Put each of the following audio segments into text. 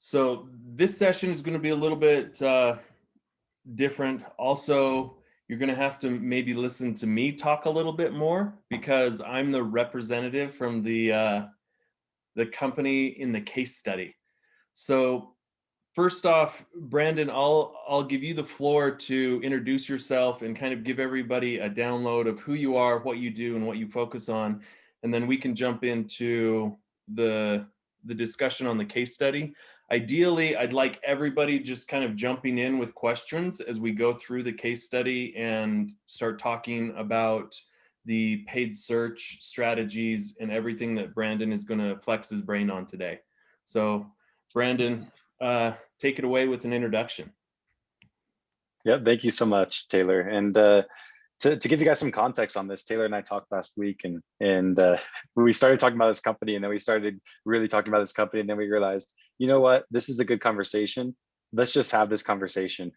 So this session is going to be a little bit different. Also, you're going to have to maybe listen to me talk a little bit more because I'm the representative from the company in the case study. So first off, Brandon, I'll give you the floor to introduce yourself and kind of give everybody a download of who you are, what you do, and what you focus on, and then we can jump into the discussion on the case study. Ideally, I'd like everybody just kind of jumping in with questions as we go through the case study and start talking about the paid search strategies and everything that Brandon is going to flex his brain on today. So, Brandon, take it away with an introduction. Yeah, thank you so much, Taylor. And to give you guys some context on this, Taylor and I talked last week, and we started talking about this company, and then we started really talking about this company, and then we realized, you know what, this is a good conversation. Let's just have this conversation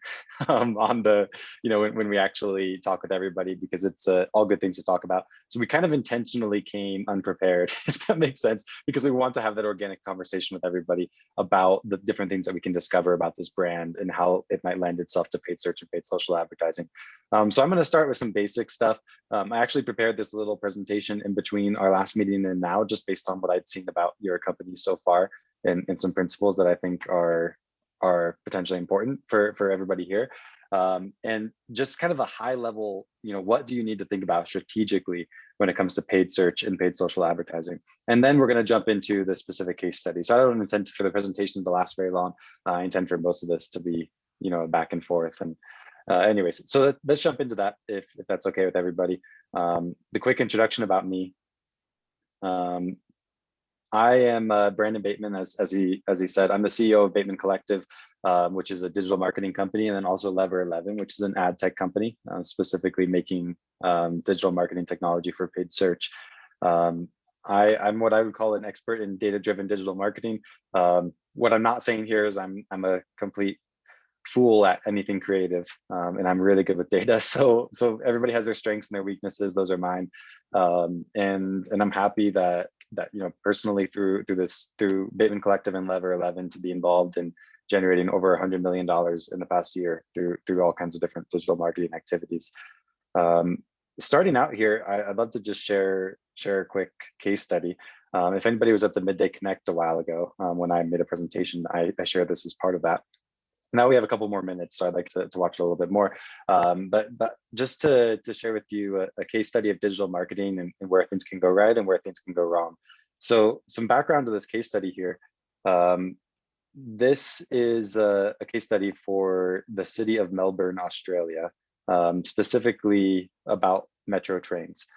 on the, when we actually talk with everybody, because it's all good things to talk about. So we kind of intentionally came unprepared, if that makes sense, because we want to have that organic conversation with everybody about the different things that we can discover about this brand and how it might lend itself to paid search and paid social advertising. So I'm going to start with some basic stuff. I actually prepared this little presentation in between our last meeting and now, just based on what I'd seen about your company so far and some principles that I think are potentially important for everybody here. And just kind of a high level, what do you need to think about strategically when it comes to paid search and paid social advertising? And then we're going to jump into the specific case study. So I don't intend for the presentation to last very long. I intend for most of this to be, back and forth. And anyways, so let's jump into that if that's okay with everybody. The quick introduction about me. I am Brandon Bateman, as he said. I'm the CEO of Bateman Collective, which is a digital marketing company, and then also Lever 11, which is an ad tech company, specifically making digital marketing technology for paid search. I'm what I would call an expert in data-driven digital marketing. What I'm not saying here is I'm a complete fool at anything creative, and I'm really good with data. So everybody has their strengths and their weaknesses. Those are mine, and I'm happy that personally through Bateman Collective and Lever 11 to be involved in generating over $100 million in the past year through all kinds of different digital marketing activities. Starting out here, I'd love to just share a quick case study. If anybody was at the Midday Connect a while ago, when I made a presentation, I shared this as part of that. Now we have a couple more minutes, so I'd like to watch a little bit more. But just to share with you a case study of digital marketing and where things can go right and where things can go wrong. So some background to this case study here. This is a case study for the city of Melbourne, Australia, specifically about metro trains.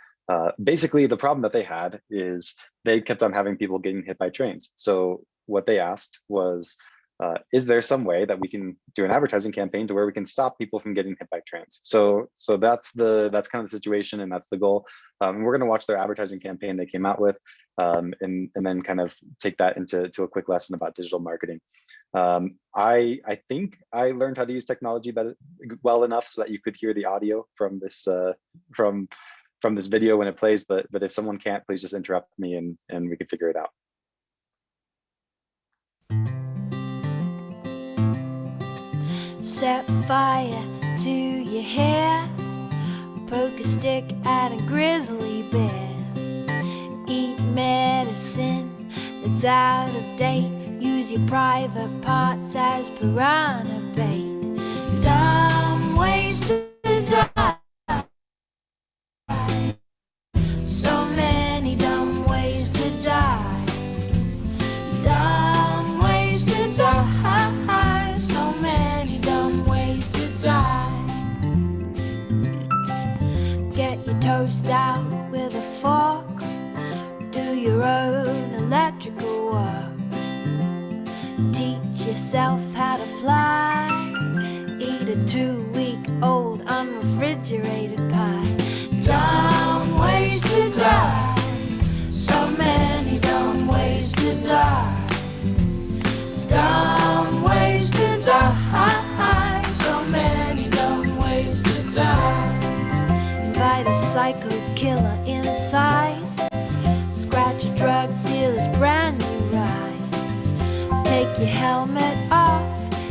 Basically, the problem that they had is they kept on having people getting hit by trains. So what they asked was, is there some way that we can do an advertising campaign to where we can stop people from getting hit by trains? So that's kind of the situation, and that's the goal. We're going to watch their advertising campaign they came out with, and then kind of take that into a quick lesson about digital marketing. I think I learned how to use technology well enough so that you could hear the audio from this from this video when it plays. But if someone can't, please just interrupt me and we can figure it out. Set fire to your hair, poke a stick at a grizzly bear, eat medicine that's out of date, use your private parts as piranha bait. Dumb ways to die, so many dumb ways to die. Dumb ways to die, so many dumb ways to die. Get your toast out with a fork, do your own electrical work, teach yourself how to fly, eat a 2-week-old unrefrigerated pie. Dumb ways to die, so many dumb ways to die. Dumb ways to die, so many dumb ways to die. Invite a psycho killer inside, scratch a drug dealer's brand new ride, take your helmet off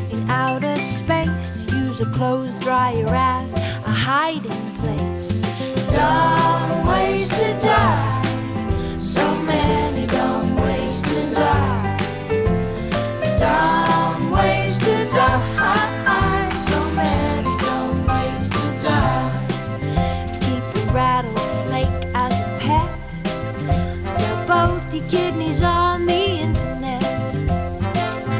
in outer space. Use a clothes dryer as a hiding place. Dumb ways to die. So many dumb ways to die. Dumb ways to die. So many dumb ways to die. Keep a rattlesnake as a pet. Sell both your kidneys on the internet.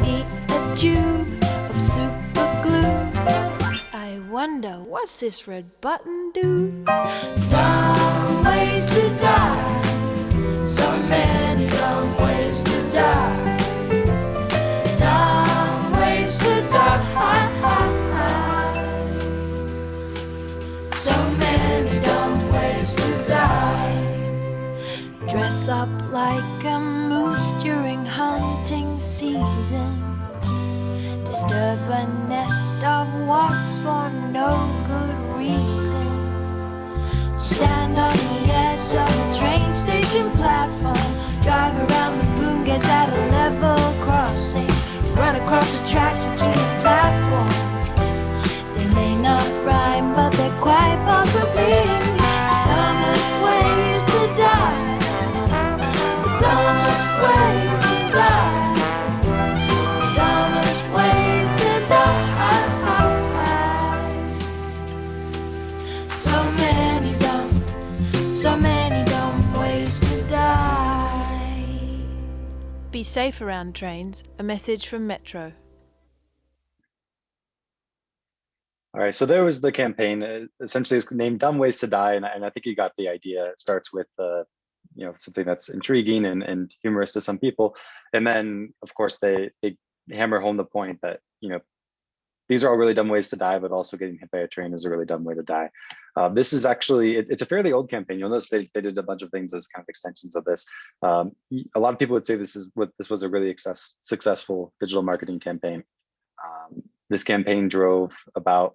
Eat a tube of super glue. I wonder, what's this red button do? Dumb ways to die. So many dumb ways to die. Dumb ways to die. So many dumb ways to die. Dress up like a moose during hunting season. Disturb a nest of wasps for no good reason. Stand on the edge of a train station platform. Drive around the boom gates at a level crossing. Run across the tracks between the platforms. They may not rhyme, but they're quite possibly the dumbest ways to die. The dumbest ways to die. The dumbest ways to die. So many dumb ways to die. Be safe around trains. A message from Metro. All right, so there was the campaign. Essentially, it's named "Dumb Ways to Die," and I think you got the idea. It starts with something that's intriguing and humorous to some people, and then of course they hammer home the point that these are all really dumb ways to die, but also getting hit by a train is a really dumb way to die. This is actually it's a fairly old campaign. You'll notice they did a bunch of things as kind of extensions of this. A lot of people would say this was a really successful digital marketing campaign. This campaign drove about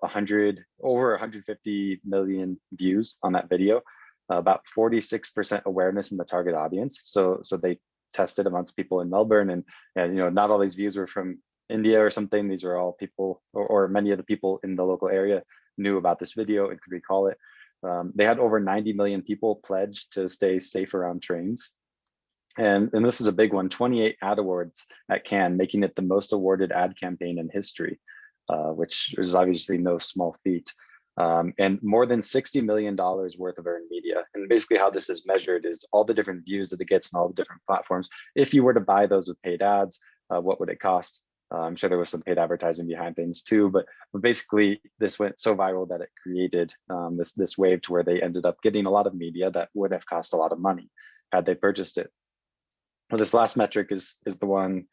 over 150 million views on that video, about 46% awareness in the target audience. So they tested amongst people in Melbourne, and not all these views were from India or something. These are all people, or many of the people in the local area knew about this video and could recall it. They had over 90 million people pledged to stay safe around trains. And this is a big one, 28 ad awards at Cannes, making it the most awarded ad campaign in history, which is obviously no small feat. And more than $60 million worth of earned media. And basically how this is measured is all the different views that it gets on all the different platforms. If you were to buy those with paid ads, what would it cost? I'm sure there was some paid advertising behind things too, but basically this went so viral that it created this wave to where they ended up getting a lot of media that would have cost a lot of money had they purchased it. Well, this last metric is the one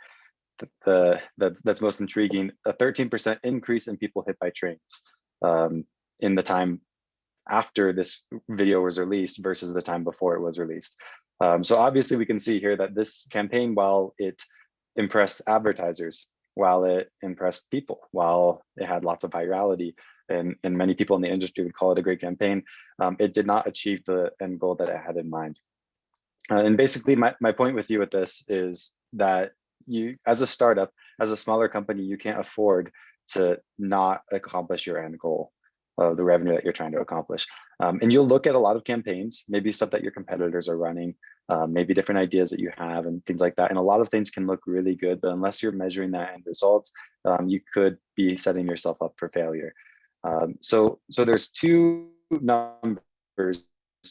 that's most intriguing. A 13% increase in people hit by trains in the time after this video was released versus the time before it was released. So obviously we can see here that this campaign, while it impressed advertisers, while it impressed people, while it had lots of virality, and many people in the industry would call it a great campaign, it did not achieve the end goal that it had in mind. And basically my point with you with this is that you, as a startup, as a smaller company, you can't afford to not accomplish your end goal of the revenue that you're trying to accomplish. And you'll look at a lot of campaigns, maybe stuff that your competitors are running, maybe different ideas that you have and things like that. And a lot of things can look really good, but unless you're measuring that end results, you could be setting yourself up for failure. So there's two numbers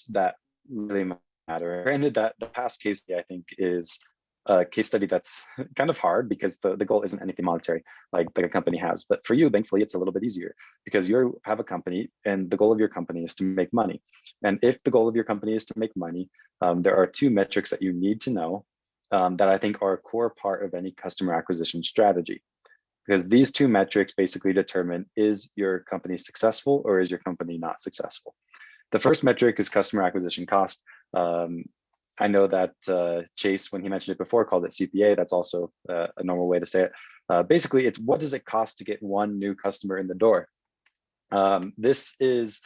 that really matter. Granted that the past case study, I think, is a case study that's kind of hard because the goal isn't anything monetary like a company has. But for you, thankfully, it's a little bit easier because you have a company and the goal of your company is to make money. And if the goal of your company is to make money, there are two metrics that you need to know that I think are a core part of any customer acquisition strategy. Because these two metrics basically determine, is your company successful or is your company not successful? The first metric is customer acquisition cost. I know that Chase, when he mentioned it before, called it CPA. That's also a normal way to say it. Basically, it's what does it cost to get one new customer in the door? This is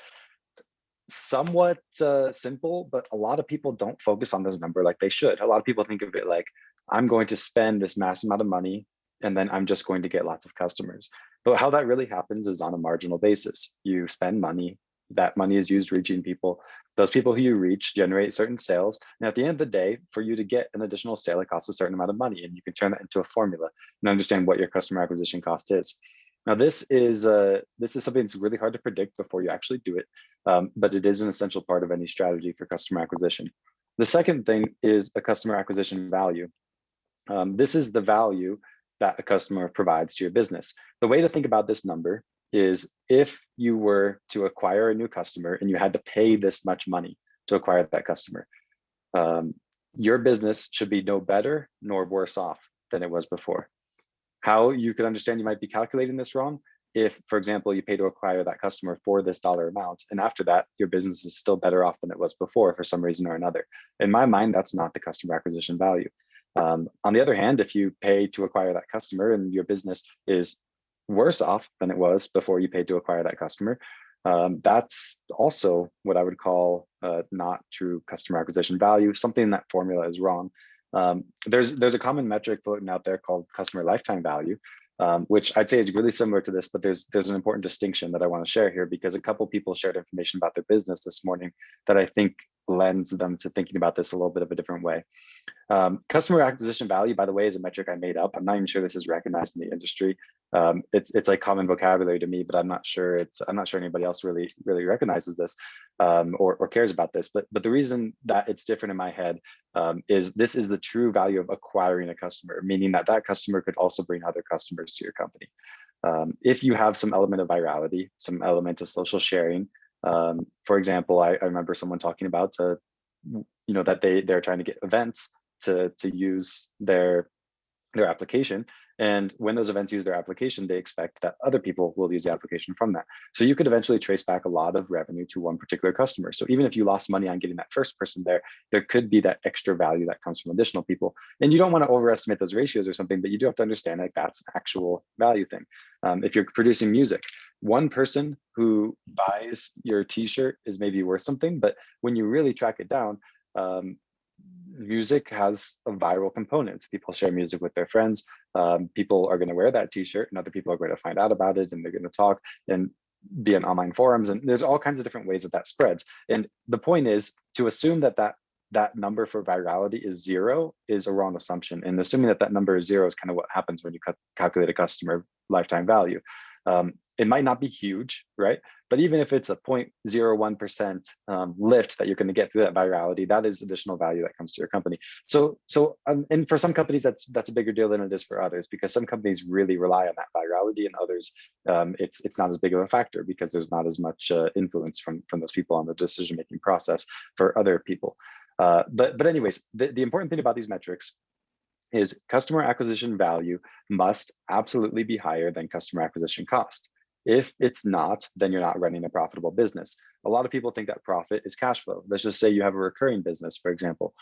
somewhat simple, but a lot of people don't focus on this number like they should. A lot of people think of it like, I'm going to spend this mass amount of money and then I'm just going to get lots of customers. But how that really happens is on a marginal basis. You spend money, that money is used reaching people. Those people who you reach generate certain sales. And at the end of the day, for you to get an additional sale, it costs a certain amount of money, and you can turn that into a formula and understand what your customer acquisition cost is. Now, this is something that's really hard to predict before you actually do it, but it is an essential part of any strategy for customer acquisition. The second thing is a customer acquisition value. This is the value that a customer provides to your business. The way to think about this number is if you were to acquire a new customer and you had to pay this much money to acquire that customer, your business should be no better nor worse off than it was before. How you could understand you might be calculating this wrong if, for example, you pay to acquire that customer for this dollar amount, and after that, your business is still better off than it was before for some reason or another. In my mind, that's not the customer acquisition value. On the other hand, if you pay to acquire that customer and your business is worse off than it was before you paid to acquire that customer, that's also what I would call not true customer acquisition value. Something in that formula is wrong. There's a common metric floating out there called customer lifetime value, which I'd say is really similar to this, but there's an important distinction that I want to share here, because a couple people shared information about their business this morning that I think lends them to thinking about this a little bit of a different way. Customer acquisition value, by the way, is a metric I made up. I'm not even sure this is recognized in the industry. It's like common vocabulary to me, but I'm not sure anybody else really recognizes this or cares about this. But the reason that it's different in my head is this is the true value of acquiring a customer, meaning that customer could also bring other customers to your company. If you have some element of virality, some element of social sharing, for example, I remember someone talking about that they're trying to get events to use their application. And when those events use their application, they expect that other people will use the application from that. So you could eventually trace back a lot of revenue to one particular customer. So even if you lost money on getting that first person there could be that extra value that comes from additional people. And you don't want to overestimate those ratios or something, but you do have to understand like that's an actual value thing. If you're producing music, one person who buys your t-shirt is maybe worth something, but when you really track it down, music has a viral component. People share music with their friends. People are going to wear that t-shirt and other people are going to find out about it, and they're going to talk and be in online forums. And there's all kinds of different ways that spreads. And the point is to assume that number for virality is 0 is a wrong assumption. And assuming that number is 0 is kind of what happens when you calculate a customer lifetime value. It might not be huge, right? But even if it's a 0.01% lift that you're going to get through that virality, that is additional value that comes to your company. And for some companies, that's a bigger deal than it is for others, because some companies really rely on that virality, and others, it's not as big of a factor because there's not as much influence from those people on the decision-making process for other people. But anyways, the important thing about these metrics is customer acquisition value must absolutely be higher than customer acquisition cost. If it's not, then you're not running a profitable business. A lot of people think that profit is cash flow. Let's just say you have a recurring business, for example.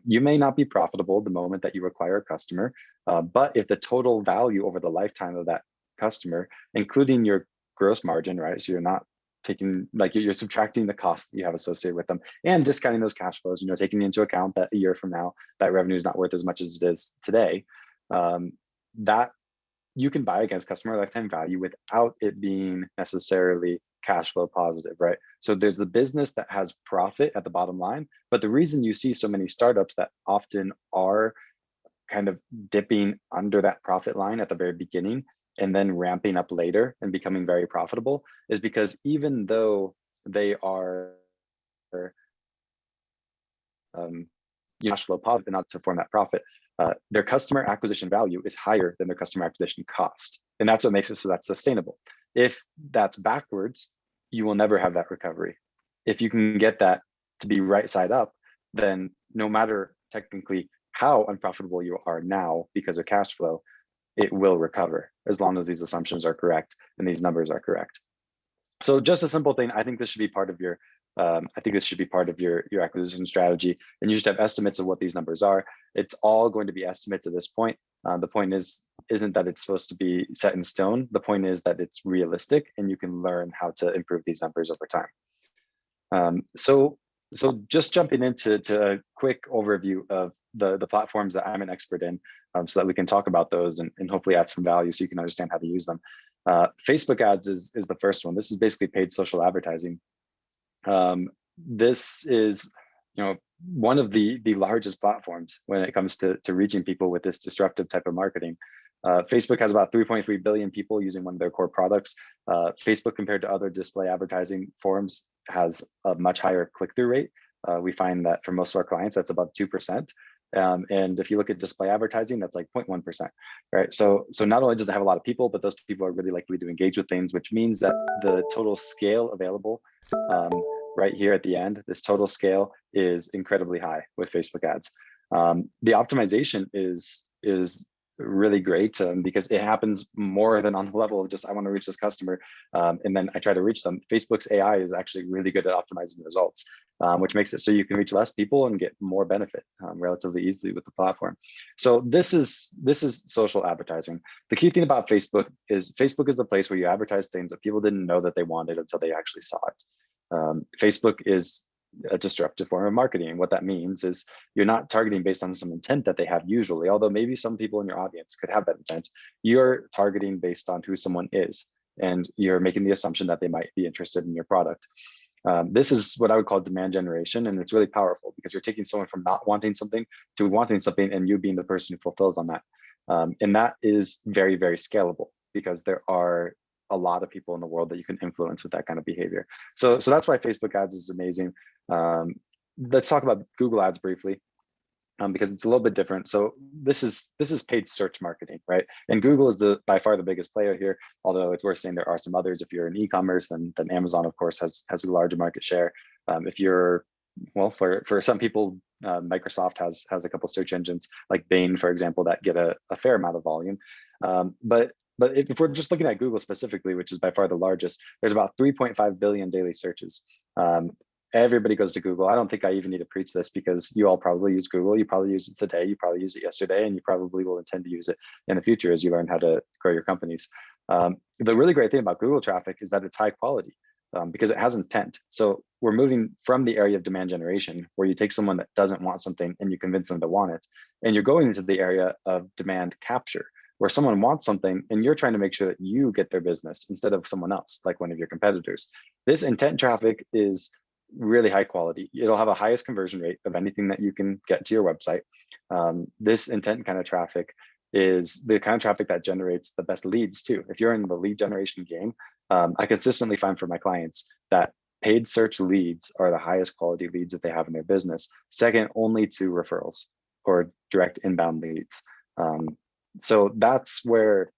You may not be profitable the moment that you acquire a customer, but if the total value over the lifetime of that customer, including your gross margin, right? So you're not taking, like you're subtracting the costs that you have associated with them and discounting those cash flows, taking into account that a year from now, that revenue is not worth as much as it is today, that you can buy against customer lifetime value without it being necessarily cash flow positive, right? So there's the business that has profit at the bottom line, but the reason you see so many startups that often are kind of dipping under that profit line at the very beginning and then ramping up later and becoming very profitable is because even though they are cash flow positive enough to form that profit, their customer acquisition value is higher than their customer acquisition cost. And that's what makes it so that's sustainable. If that's backwards, you will never have that recovery. If you can get that to be right side up, then no matter technically how unprofitable you are now because of cash flow, it will recover as long as these assumptions are correct and these numbers are correct. So just a simple thing, I think this should be part of your your acquisition strategy, and you just have estimates of what these numbers are. It's all going to be estimates at this point. The point isn't that it's supposed to be set in stone. The point is that it's realistic and you can learn how to improve these numbers over time. So just jumping into a quick overview of the platforms that I'm an expert in. so that we can talk about those and hopefully add some value so you can understand how to use them. Facebook ads is the first one. This is basically paid social advertising. This is, one of the largest platforms when it comes to reaching people with this disruptive type of marketing. Facebook has about 3.3 billion people using one of their core products. Facebook, compared to other display advertising forums, has a much higher click-through rate. We find that for most of our clients, that's about 2%. And if you look at display advertising, that's like 0.1%, right? So not only does it have a lot of people, but those people are really likely to engage with things, which means that the total scale available right here at the end, this total scale is incredibly high with Facebook ads. The optimization is really great because it happens more than on the level of just, I want to reach this customer and then I try to reach them. Facebook's AI is actually really good at optimizing results, which makes it so you can reach less people and get more benefit relatively easily with the platform. So this is social advertising. The key thing about Facebook is the place where you advertise things that people didn't know that they wanted until they actually saw it. Facebook is a disruptive form of marketing. And what that means is you're not targeting based on some intent that they have usually, although maybe some people in your audience could have that intent. You're targeting based on who someone is, and you're making the assumption that they might be interested in your product. This is what I would call demand generation, and it's really powerful because you're taking someone from not wanting something to wanting something, and you being the person who fulfills on that. And that is very, very scalable because there are a lot of people in the world that you can influence with that kind of behavior. So that's why Facebook ads is amazing. Let's talk about Google ads briefly, because it's a little bit different. So this is paid search marketing, right? And Google is by far the biggest player here, although it's worth saying there are some others. If you're in e-commerce, then Amazon, of course, has a larger market share. If you're, well, for some people, Microsoft has a couple search engines like Bing, for example, that get a fair amount of volume. But if we're just looking at Google specifically, which is by far the largest, there's about 3.5 billion daily searches. Everybody goes to Google. I don't think I even need to preach this because you all probably use Google. You probably use it today. You probably used it yesterday, and you probably will intend to use it in the future as you learn how to grow your companies. The really great thing about Google traffic is that it's high quality because it has intent. So we're moving from the area of demand generation, where you take someone that doesn't want something and you convince them to want it, and you're going into the area of demand capture, where someone wants something and you're trying to make sure that you get their business instead of someone else, like one of your competitors. This intent traffic is really high quality. It'll have a highest conversion rate of anything that you can get to your website. This intent kind of traffic is the kind of traffic that generates the best leads too. If you're in the lead generation game, I consistently find for my clients that paid search leads are the highest quality leads that they have in their business, second only to referrals or direct inbound leads. So that's where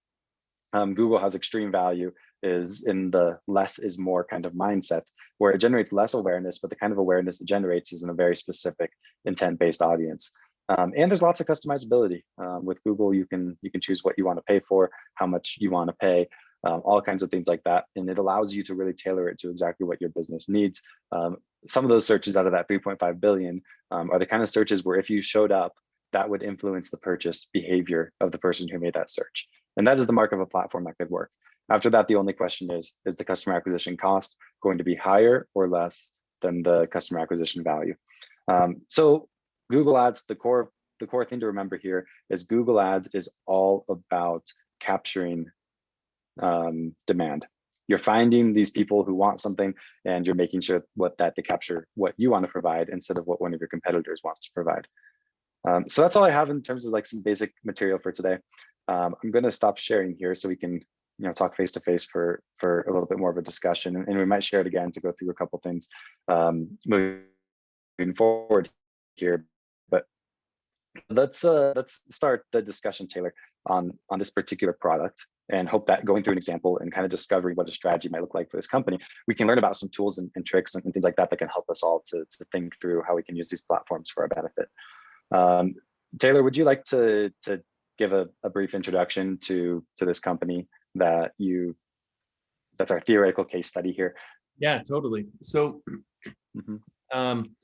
Google has extreme value, is in the less is more kind of mindset, where it generates less awareness, but the kind of awareness it generates is in a very specific intent-based audience. And there's lots of customizability. With Google, you can choose what you want to pay for, how much you want to pay, all kinds of things like that. And it allows you to really tailor it to exactly what your business needs. Some of those searches out of that 3.5 billion are the kind of searches where if you showed up, that would influence the purchase behavior of the person who made that search. And that is the mark of a platform that could work. After that, the only question is the customer acquisition cost going to be higher or less than the customer acquisition value? So Google Ads, the core thing to remember here is Google Ads is all about capturing demand. You're finding these people who want something, and you're making sure that they capture what you want to provide instead of what one of your competitors wants to provide. So that's all I have in terms of like some basic material for today. I'm going to stop sharing here so we can talk face to face for a little bit more of a discussion, and we might share it again to go through a couple things moving forward here. But let's start the discussion, Taylor, on this particular product, and hope that going through an example and kind of discovering what a strategy might look like for this company, we can learn about some tools and tricks and things like that can help us all to think through how we can use these platforms for our benefit. Taylor, would you like to give a brief introduction to this company that's our theoretical case study here? Yeah, totally. So I'm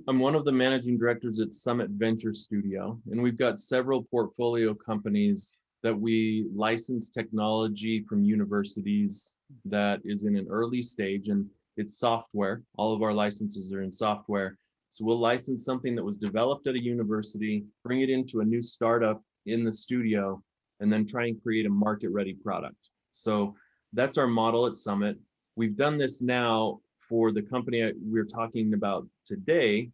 one of the managing directors at Summit Venture Studio, and we've got several portfolio companies that we license technology from universities that is in an early stage, and it's software. All of our licenses are in software. So we'll license something that was developed at a university, bring it into a new startup in the studio and then try and create a market ready product. So that's our model at Summit. We've done this now for the company we're talking about today.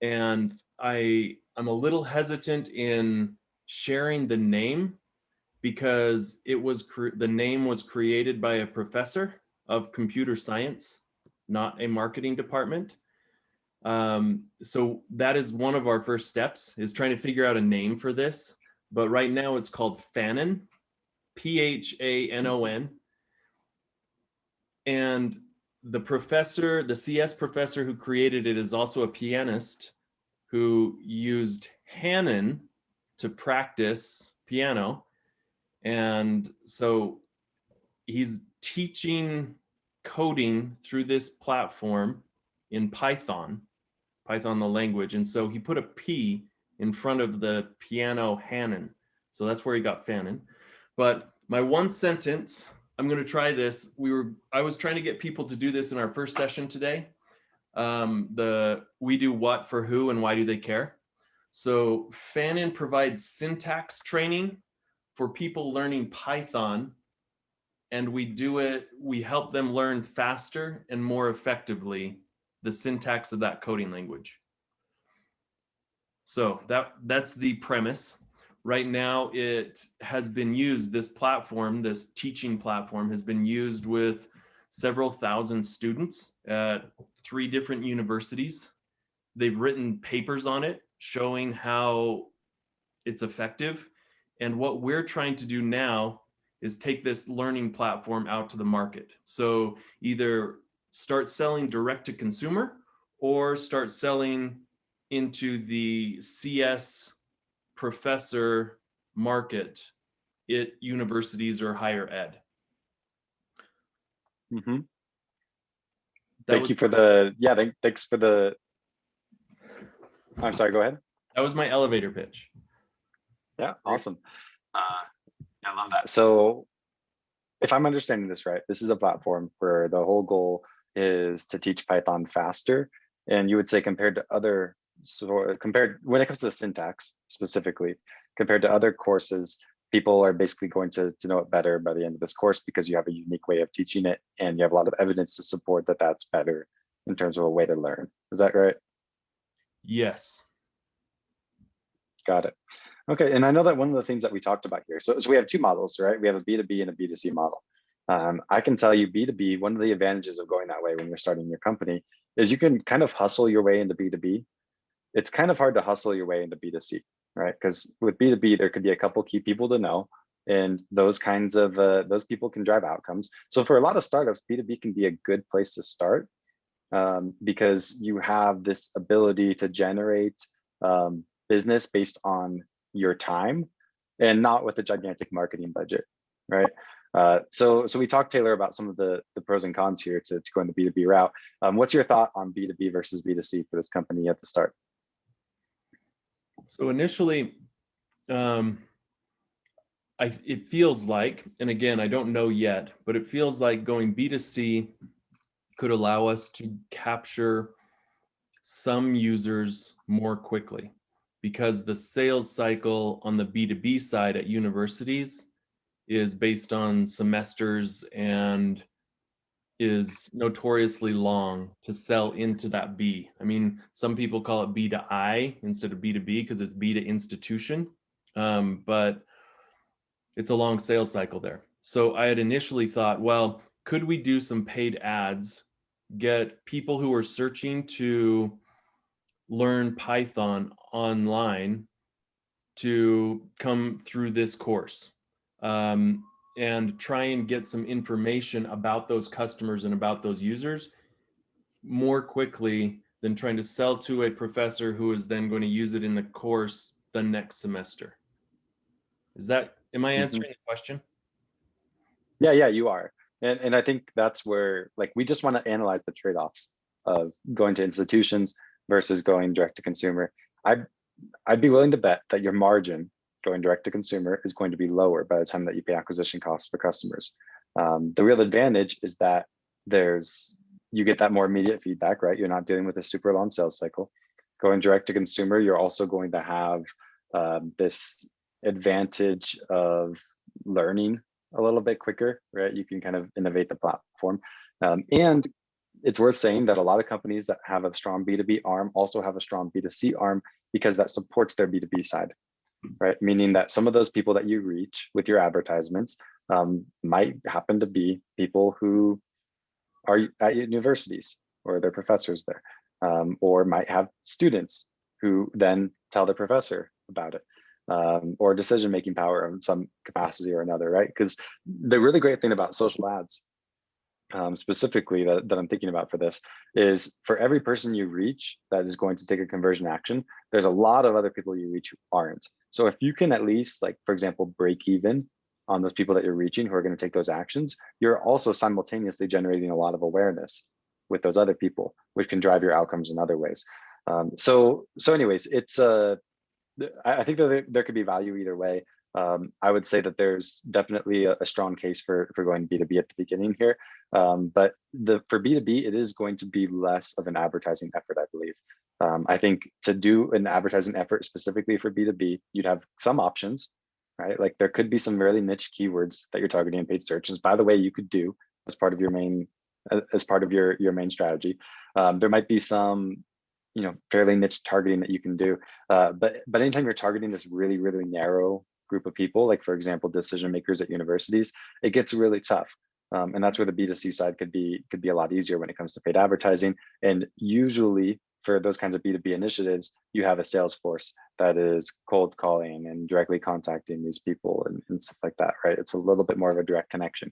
And I'm a little hesitant in sharing the name because the name was created by a professor of computer science, not a marketing department. So that is one of our first steps, is trying to figure out a name for this. But right now it's called Phanon, Phanon. And the CS professor who created it is also a pianist who used Hanon to practice piano. And so he's teaching coding through this platform in Python, the language. And so he put a P in front of the piano Hanon. So that's where he got Phanon. But my one sentence, I'm going to try this. I was trying to get people to do this in our first session today. We do what for who and why do they care? So Phanon provides syntax training for people learning Python, and we help them learn faster and more effectively the syntax of that coding language. So that's the premise. Right now, it has been used, this teaching platform has been used with several thousand students at 3 different universities. They've written papers on it showing how it's effective. And what we're trying to do now is take this learning platform out to the market. So either start selling direct to consumer or start selling into the CS professor market at universities or higher ed. Mm-hmm. Thanks for the, I'm sorry, go ahead. That was my elevator pitch. Yeah, awesome. I love that. So if I'm understanding this right, this is a platform where the whole goal is to teach Python faster. And you would say compared when it comes to syntax specifically, compared to other courses, people are basically going to know it better by the end of this course because you have a unique way of teaching it and you have a lot of evidence to support that that's better in terms of a way to learn. Is that right? Yes. Got it. Okay, and I know that one of the things that we talked about here, so we have 2 models, right? We have a B2B and a B2C model. I can tell you B2B, one of the advantages of going that way when you're starting your company is you can kind of hustle your way into B2B. It's kind of hard to hustle your way into B2C, right? Because with B2B, there could be a couple key people to know, and those kinds of, those people can drive outcomes. So for a lot of startups, B2B can be a good place to start because you have this ability to generate business based on your time and not with a gigantic marketing budget, right? So we talked, Taylor, about some of the pros and cons here to go in the B2B route. What's your thought on B2B versus B2C for this company at the start? So initially, it feels like, and again, I don't know yet, but it feels like going B2C could allow us to capture some users more quickly, because the sales cycle on the B2B side at universities is based on semesters and is notoriously long to sell into that B. I mean, some people call it B to I instead of B2B because it's B to institution, but it's a long sales cycle there. So I had initially thought, well, could we do some paid ads, get people who are searching to learn Python online to come through this course, and try and get some information about those customers and about those users more quickly than trying to sell to a professor who is then going to use it in the course the next semester. Am I answering the question? Yeah, you are. And I think that's where, like, we just want to analyze the trade-offs of going to institutions versus going direct to consumer. I'd be willing to bet that your margin going direct to consumer is going to be lower by the time that you pay acquisition costs for customers. The real advantage is that you get that more immediate feedback, right? You're not dealing with a super long sales cycle. Going direct to consumer, you're also going to have this advantage of learning a little bit quicker, right? You can kind of innovate the platform. And it's worth saying that a lot of companies that have a strong B2B arm also have a strong B2C arm because that supports their B2B side, right? Meaning that some of those people that you reach with your advertisements might happen to be people who are at universities or they're professors there, or might have students who then tell the professor about it, or decision-making power in some capacity or another, right? Because the really great thing about social ads, specifically that I'm thinking about for this, is for every person you reach that is going to take a conversion action, there's a lot of other people you reach who aren't. So if you can at least, like, for example, break even on those people that you're reaching who are going to take those actions, you're also simultaneously generating a lot of awareness with those other people, which can drive your outcomes in other ways. So anyways, it's I think that there could be value either way. I would say that there's definitely a strong case for going B2B at the beginning here. But for B2B, it is going to be less of an advertising effort, I believe. I think to do an advertising effort specifically for B2B, you'd have some options, right? Like there could be some really niche keywords that you're targeting in paid searches. By the way, you could do as part of your main main strategy. There might be some, fairly niche targeting that you can do. But anytime you're targeting this really, really narrow group of people, like for example, decision makers at universities, it gets really tough. And that's where the B2C side could be a lot easier when it comes to paid advertising. And usually for those kinds of B2B initiatives, you have a sales force that is cold calling and directly contacting these people and stuff like that, right? It's a little bit more of a direct connection.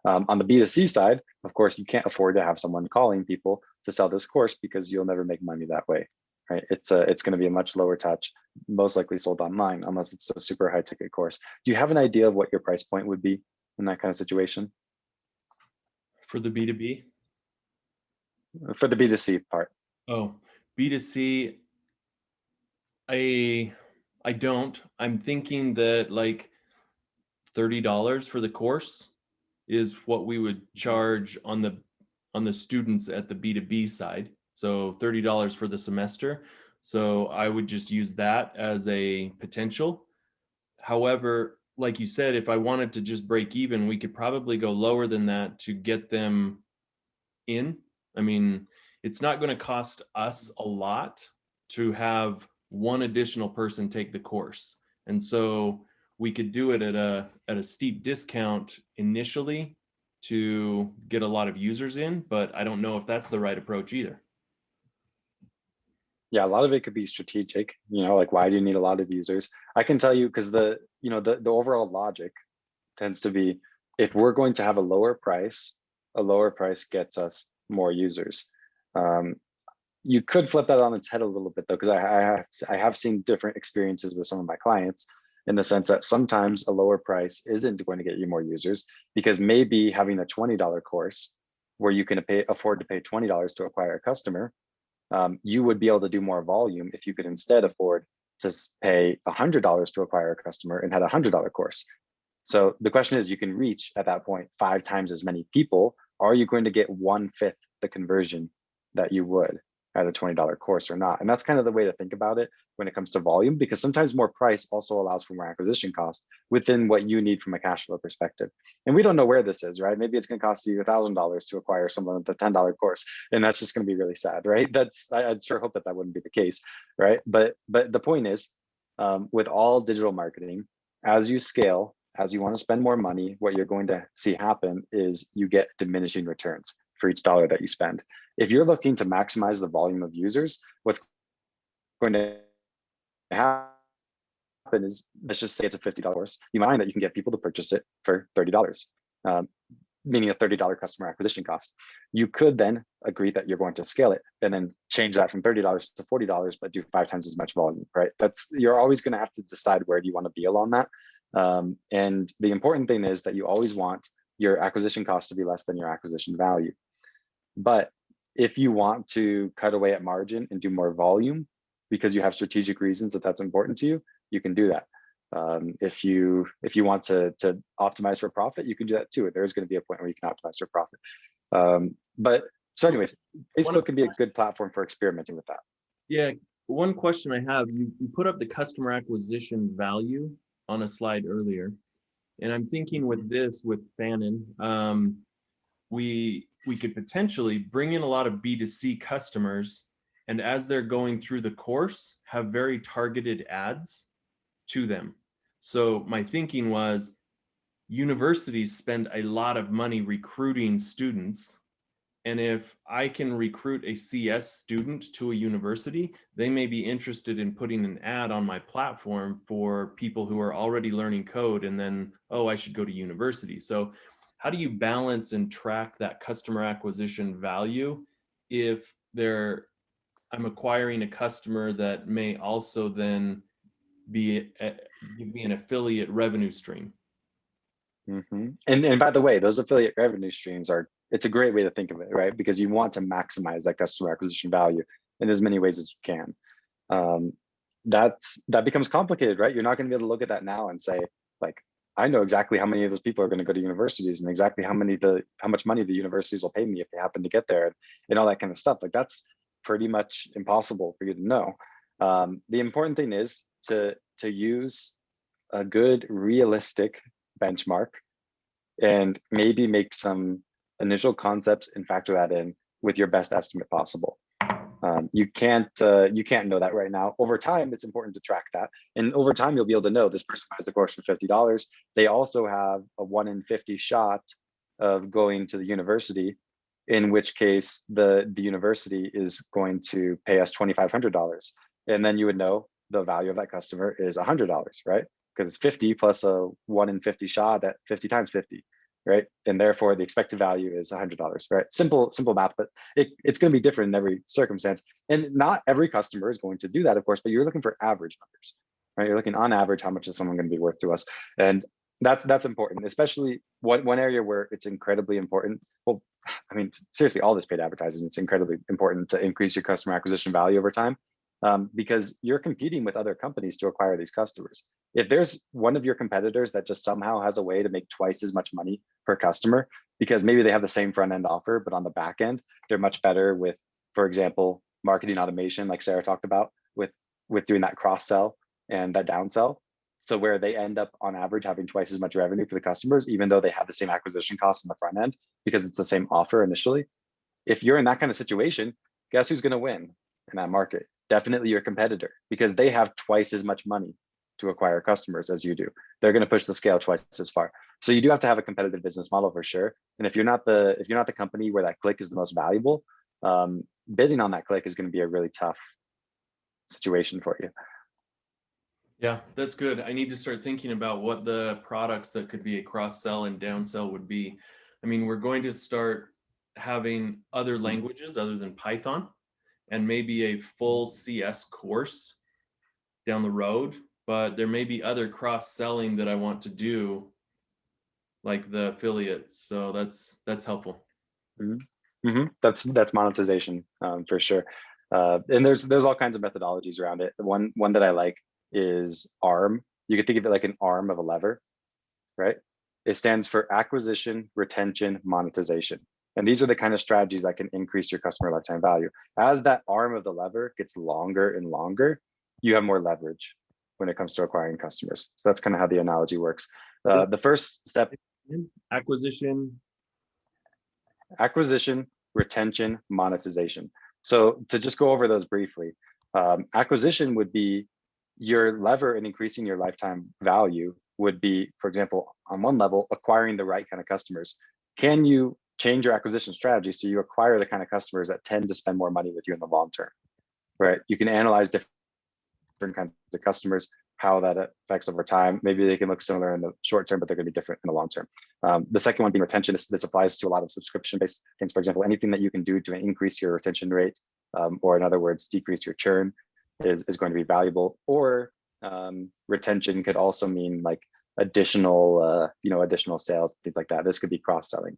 On the B2C side, of course, you can't afford to have someone calling people to sell this course because you'll never make money that way, right? It's going to be a much lower touch, most likely sold online, unless it's a super high ticket course. Do you have an idea of what your price point would be in that kind of situation? For the B2B? For the B2C part. Oh, B2C, I don't. I'm thinking that like $30 for the course is what we would charge on the students at the B2B side. So $30 for the semester. So I would just use that as a potential. However, like you said, if I wanted to just break even, we could probably go lower than that to get them in. I mean, it's not going to cost us a lot to have one additional person take the course. And so we could do it at a steep discount initially to get a lot of users in, but I don't know if that's the right approach either. Yeah, a lot of it could be strategic, like why do you need a lot of users? I can tell you because the overall logic tends to be, if we're going to have a lower price gets us more users. You could flip that on its head a little bit though, because I have seen different experiences with some of my clients in the sense that sometimes a lower price isn't going to get you more users, because maybe having a $20 course where you can afford to pay $20 to acquire a customer, you would be able to do more volume if you could instead afford to pay $100 to acquire a customer and had a $100 course. So the question is, you can reach at that point 5 times as many people. Are you going to get 1/5 the conversion that you would at a $20 course or not? And that's kind of the way to think about it when it comes to volume, because sometimes more price also allows for more acquisition cost within what you need from a cash flow perspective. And we don't know where this is, right? Maybe it's going to cost you $1,000 to acquire someone with a $10 course, and that's just going to be really sad, right? I sure hope that wouldn't be the case, right? But the point is, with all digital marketing, as you scale, as you want to spend more money, what you're going to see happen is you get diminishing returns for each dollar that you spend. If you're looking to maximize the volume of users, what's going to happen is, let's just say it's a $50 course. You might find that you can get people to purchase it for $30, meaning a $30 customer acquisition cost. You could then agree that you're going to scale it and then change that from $30 to $40, but do 5 times as much volume, right? You're always going to have to decide where do you want to be along that. And the important thing is that you always want your acquisition cost to be less than your acquisition value. But if you want to cut away at margin and do more volume because you have strategic reasons that that's important to you, you can do that. If you want to optimize for profit, you can do that too. There's going to be a point where you can optimize for profit. But so anyways, Facebook can be a good platform for experimenting with that. Yeah, one question I have, you put up the customer acquisition value on a slide earlier. And I'm thinking with this, with Fannin, we could potentially bring in a lot of B2C customers, and as they're going through the course, have very targeted ads to them. So my thinking was, universities spend a lot of money recruiting students. And if I can recruit a CS student to a university, they may be interested in putting an ad on my platform for people who are already learning code, and then, oh, I should go to university. So how do you balance and track that customer acquisition value if I'm acquiring a customer that may also then give me an affiliate revenue stream? And by the way, those affiliate revenue streams it's a great way to think of it, right? Because you want to maximize that customer acquisition value in as many ways as you can. That becomes complicated, right? You're not going to be able to look at that now and say, like, I know exactly how many of those people are going to go to universities, and exactly how much money the universities will pay me if they happen to get there, and all that kind of stuff. Like, that's pretty much impossible for you to know. The important thing is to use a good, realistic benchmark, and maybe make some initial concepts and factor that in with your best estimate possible. You can't know that right now. Over time, it's important to track that, and over time, you'll be able to know this person buys the course for $50. They also have a 1 in 50 shot of going to the university, in which case the university is going to pay us $2,500, and then you would know the value of that customer is $100, right? Because it's 50 plus a 1 in 50 shot at 50 times 50, right? And therefore the expected value is $100, right? Simple math, but it's going to be different in every circumstance. And not every customer is going to do that, of course, but you're looking for average numbers, right? You're looking on average, how much is someone going to be worth to us? And that's important, especially one area where it's incredibly important. Well, I mean, seriously, all this paid advertising, it's incredibly important to increase your customer acquisition value over time. Because you're competing with other companies to acquire these customers. If there's one of your competitors that just somehow has a way to make twice as much money per customer, because maybe they have the same front end offer, but on the back end, they're much better with, for example, marketing automation, like Sarah talked about, with doing that cross sell and that downsell. So where they end up on average having twice as much revenue for the customers, even though they have the same acquisition costs on the front end, because it's the same offer initially. If you're in that kind of situation, guess who's going to win in that market? Definitely your competitor, because they have twice as much money to acquire customers as you do. They're going to push the scale twice as far. So you do have to have a competitive business model for sure. And if you're not the company where that click is the most valuable, bidding on that click is going to be a really tough situation for you. Yeah, that's good. I need to start thinking about what the products that could be a cross sell and down sell would be. I mean, we're going to start having other languages other than Python, and maybe a full CS course down the road, but there may be other cross-selling that I want to do, like the affiliates. So that's helpful. That's monetization for sure. And there's all kinds of methodologies around it. The one that I like is ARM. You could think of it like an arm of a lever, right? It stands for acquisition, retention, monetization. And these are the kind of strategies that can increase your customer lifetime value. As that arm of the lever gets longer and longer, you have more leverage when it comes to acquiring customers. So that's kind of how the analogy works. The first step: acquisition, retention, monetization. So to just go over those briefly, acquisition would be your lever in increasing your lifetime value would be, for example, on one level, acquiring the right kind of customers. Can you change your acquisition strategy so you acquire the kind of customers that tend to spend more money with you in the long term, right? You can analyze different kinds of customers, how that affects over time. Maybe they can look similar in the short term, but they're going to be different in the long term. The second one being retention. This applies to a lot of subscription-based things. For example, anything that you can do to increase your retention rate, or in other words, decrease your churn, is going to be valuable. Or retention could also mean like additional sales, things like that. This could be cross-selling.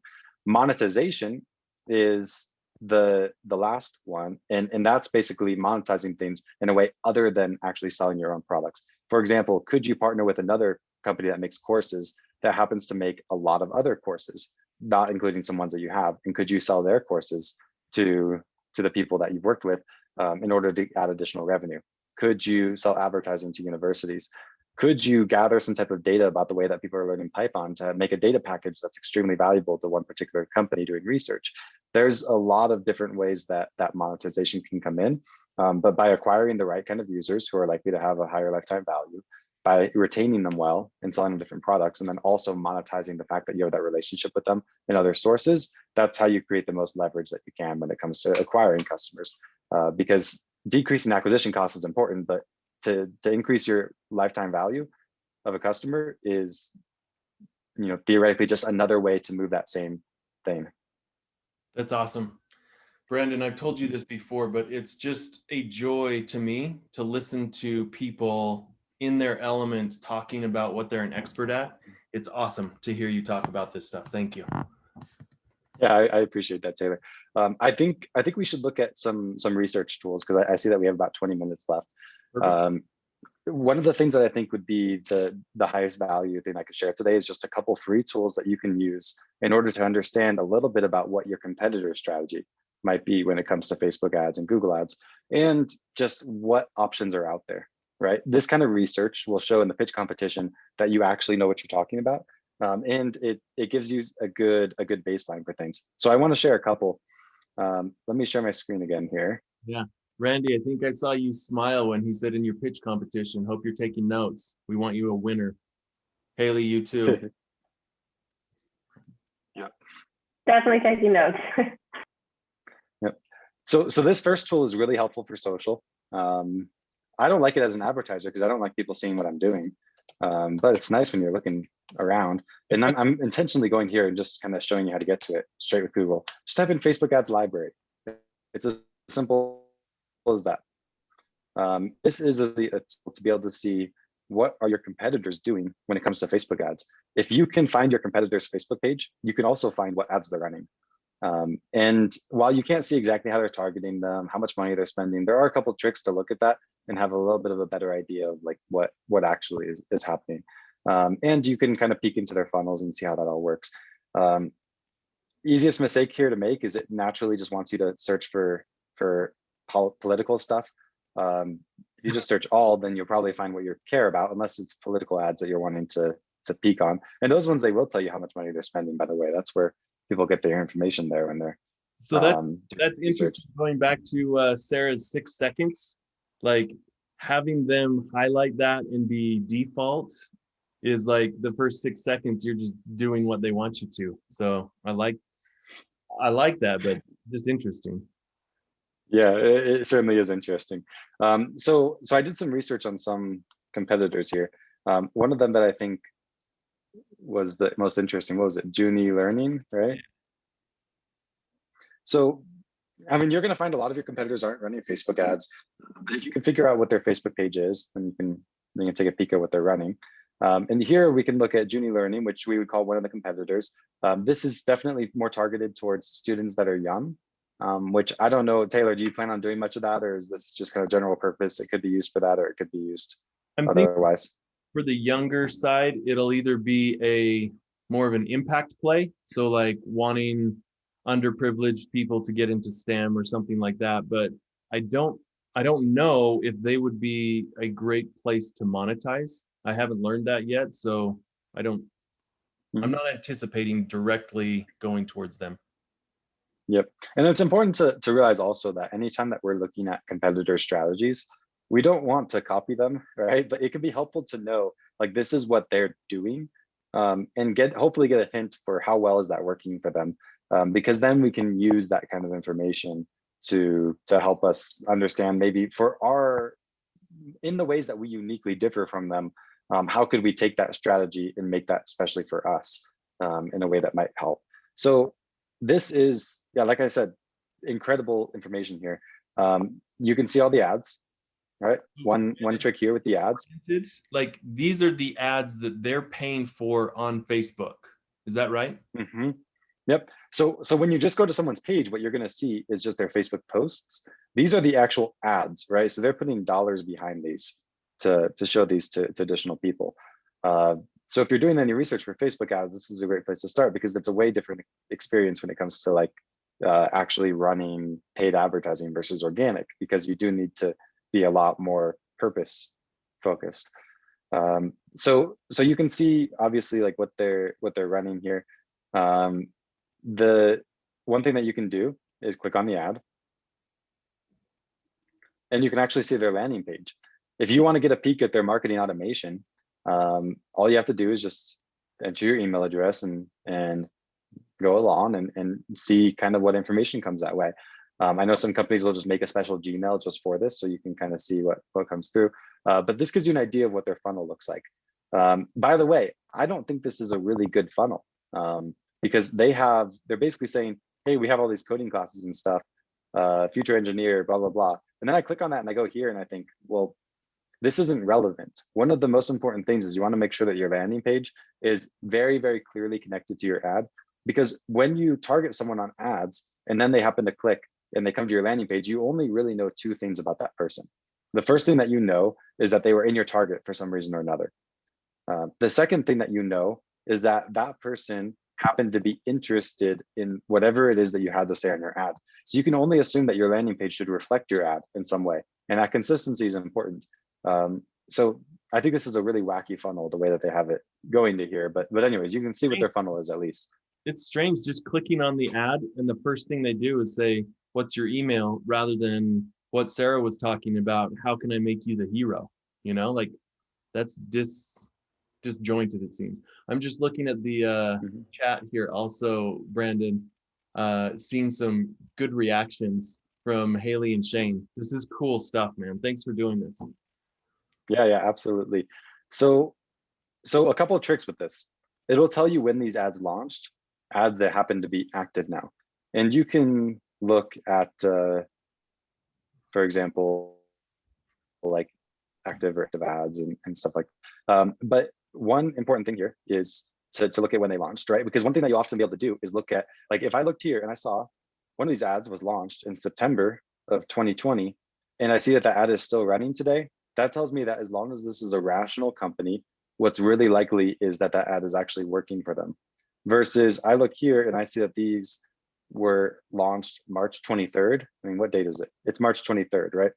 Monetization is the last one, and that's basically monetizing things in a way other than actually selling your own products. For example, could you partner with another company that makes courses that happens to make a lot of other courses, not including some ones that you have, and could you sell their courses to the people that you've worked with in order to add additional revenue? Could you sell advertising to universities? could you gather some type of data about the way that people are learning Python to make a data package that's extremely valuable to one particular company doing research? There's a lot of different ways that monetization can come in, but by acquiring the right kind of users who are likely to have a higher lifetime value, by retaining them well and selling them different products, and then also monetizing the fact that you have that relationship with them in other sources, that's how you create the most leverage that you can when it comes to acquiring customers. Because decreasing acquisition cost is important, but to increase your lifetime value of a customer is, theoretically just another way to move that same thing. That's awesome. Brandon, I've told you this before, but it's just a joy to me to listen to people in their element talking about what they're an expert at. It's awesome to hear you talk about this stuff. Thank you. Yeah, I appreciate that, Taylor. I think we should look at some research tools, because I see that we have about 20 minutes left. One of the things that I think would be the highest value thing I could share today is just a couple free tools that you can use in order to understand a little bit about what your competitor strategy might be when it comes to Facebook ads and Google ads, and just what options are out there, right? This kind of research will show in the pitch competition that you actually know what you're talking about. And it gives you a good baseline for things. So I want to share a couple. Let me share my screen again here. Yeah. Randy, I think I saw you smile when he said in your pitch competition, hope you're taking notes. We want you a winner. Haley, you too. Yeah. Definitely taking notes. Yep. So this first tool is really helpful for social. I don't like it as an advertiser because I don't like people seeing what I'm doing. But it's nice when you're looking around. And I'm intentionally going here and just kind of showing you how to get to it straight with Google. Just type in Facebook ads library. It's as simple as that. This is a tool to be able to see what are your competitors doing when it comes to Facebook ads. If you can find your competitor's Facebook page, you can also find what ads they're running. And while you can't see exactly how they're targeting them, how much money they're spending, there are a couple tricks to look at that and have a little bit of a better idea of like what actually is happening. And you can kind of peek into their funnels and see how that all works. Easiest mistake here to make is it naturally just wants you to search for political stuff. If you just search all, then you'll probably find what you care about, unless it's political ads that you're wanting to peek on. And those ones, they will tell you how much money they're spending, by the way. That's where people get their information there when they're so that's interesting. Going back to Sarah's 6 seconds, like having them highlight that and be default is like the first 6 seconds you're just doing what they want you to. So I like that, but just interesting. Yeah, it certainly is interesting. So I did some research on some competitors here. One of them that I think was the most interesting, what was it? Juni Learning, right? So, I mean, you're going to find a lot of your competitors aren't running Facebook ads, but if you can figure out what their Facebook page is, then you can take a peek at what they're running. And here we can look at Juni Learning, which we would call one of the competitors. This is definitely more targeted towards students that are young, which I don't know. Taylor, do you plan on doing much of that, or is this just kind of general purpose? It could be used for that, or it could be used otherwise. For the younger side, it'll either be a more of an impact play, so like wanting underprivileged people to get into STEM or something like that. But I don't know if they would be a great place to monetize. I haven't learned that yet, so I'm not anticipating directly going towards them. Yep. And it's important to realize also that anytime that we're looking at competitor strategies, we don't want to copy them, right? But it can be helpful to know, like, this is what they're doing, and hopefully get a hint for how well is that working for them. Because then we can use that kind of information to help us understand, maybe in the ways that we uniquely differ from them, how could we take that strategy and make that especially for us in a way that might help. So this is, yeah, like I said, incredible information here. You can see all the ads, right? One trick here with the ads. Like these are the ads that they're paying for on Facebook. Is that right? Mm-hmm. Yep. So when you just go to someone's page, what you're going to see is just their Facebook posts. These are the actual ads, right? So they're putting dollars behind these to show these to additional people. So if you're doing any research for Facebook ads, this is a great place to start, because it's a way different experience when it comes to like actually running paid advertising versus organic, because you do need to be a lot more purpose focused. So you can see obviously like what they're running here. The one thing that you can do is click on the ad, and you can actually see their landing page. If you want to get a peek at their marketing automation, all you have to do is just enter your email address and go along and see kind of what information comes that way. I know some companies will just make a special Gmail just for this, so you can kind of see what comes through. But this gives you an idea of what their funnel looks like. By the way, I don't think this is a really good funnel, because they're basically saying, hey, we have all these coding classes and stuff, future engineer, blah, blah, blah. And then I click on that and I go here and I think, well, this isn't relevant. One of the most important things is you want to make sure that your landing page is very, very clearly connected to your ad. Because when you target someone on ads and then they happen to click and they come to your landing page, you only really know two things about that person. The first thing that you know is that they were in your target for some reason or another. The second thing that you know is that that person happened to be interested in whatever it is that you had to say on your ad. So you can only assume that your landing page should reflect your ad in some way. And that consistency is important. So I think this is a really wacky funnel, the way that they have it going to here. But anyways, you can see what their funnel is at least. It's strange just clicking on the ad and the first thing they do is say, what's your email, rather than what Sarah was talking about. How can I make you the hero? You know, like that's disjointed, it seems. I'm just looking at the chat here also, Brandon, seeing some good reactions from Haley and Shane. This is cool stuff, man. Thanks for doing this. Yeah, absolutely. So a couple of tricks with this. It'll tell you when these ads launched, ads that happen to be active now. And you can look at, for example, like active ads and stuff like but one important thing here is to look at when they launched, right? Because one thing that you'll often be able to do is look at, like, if I looked here and I saw one of these ads was launched in September of 2020, and I see that the ad is still running today, that tells me that as long as this is a rational company, what's really likely is that that ad is actually working for them. Versus I look here and I see that these were launched March 23rd. I mean, what date is it? It's March 23rd, right?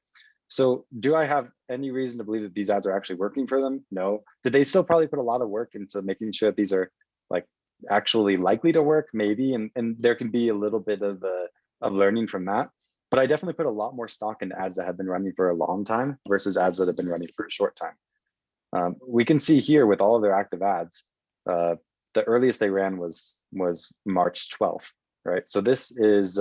So do I have any reason to believe that these ads are actually working for them? No. Did they still probably put a lot of work into making sure that these are like actually likely to work? Maybe, and there can be a little bit of learning from that. But I definitely put a lot more stock into ads that have been running for a long time versus ads that have been running for a short time. We can see here with all of their active ads, the earliest they ran was March 12th, right? So this is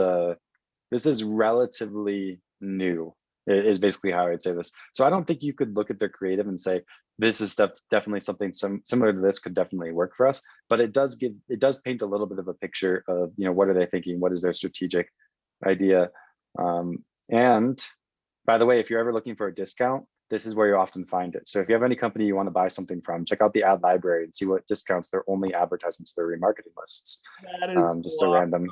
relatively new, is basically how I'd say this. So I don't think you could look at their creative and say, this is definitely something similar to this could definitely work for us. But it does paint a little bit of a picture of, you know, what are they thinking? What is their strategic idea? And by the way, if you're ever looking for a discount, this is where you often find it. So if you have any company you want to buy something from, check out the ad library and see what discounts they're only advertising to their remarketing lists. That is just a random